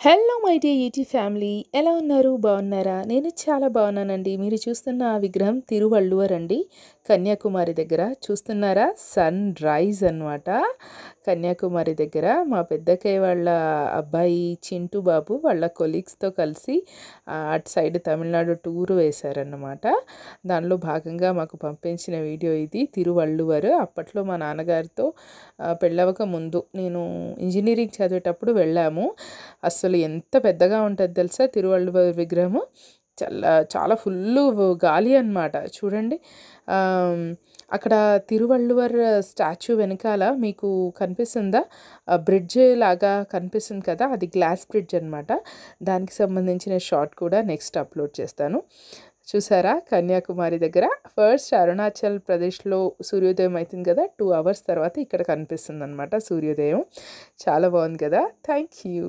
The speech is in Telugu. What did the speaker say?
Hello my dear ET family, ఎలా ఉన్నారు? బాగున్నారా? నేను చాలా బాగున్నానండి. మీరు చూస్తున్న ఆ విగ్రహం తిరువళ్ళువర్ అండి, కన్యాకుమారి దగ్గర. చూస్తున్నారా? సన్ రైజ్ అనమాట. కన్యాకుమారి దగ్గర మా పెద్దక్కయ్య వాళ్ళ అబ్బాయి చింటూ బాబు వాళ్ళ కొలీగ్స్తో కలిసి అటు సైడ్ తమిళనాడు టూర్ వేశారన్నమాట. దానిలో భాగంగా మాకు పంపించిన వీడియో ఇది. తిరువళ్ళువర్ అప్పట్లో మా నాన్నగారితో పెళ్ళవక ముందు నేను ఇంజనీరింగ్ చదివేటప్పుడు వెళ్ళాము. అసలు ఎంత పెద్దగా ఉంటుంది తెలుసా తిరువళ్ళువర్ విగ్రహము. చాలా ఫుల్లు గాలి అన్నమాట. చూడండి, అక్కడ తిరువళ్ళువర్ స్టాచ్యూ వెనకాల మీకు కనిపిస్తుందా? బ్రిడ్జ్ లాగా కనిపిస్తుంది కదా, అది గ్లాస్ బ్రిడ్జ్ అనమాట. దానికి సంబంధించిన షార్ట్ కూడా నెక్స్ట్ అప్లోడ్ చేస్తాను. చూసారా? కన్యాకుమారి దగ్గర ఫస్ట్ అరుణాచల్ ప్రదేశ్లో సూర్యోదయం అవుతుంది కదా, 2 hours తర్వాత ఇక్కడ కనిపిస్తుంది అనమాట సూర్యోదయం. చాలా బాగుంది కదా. Thank you.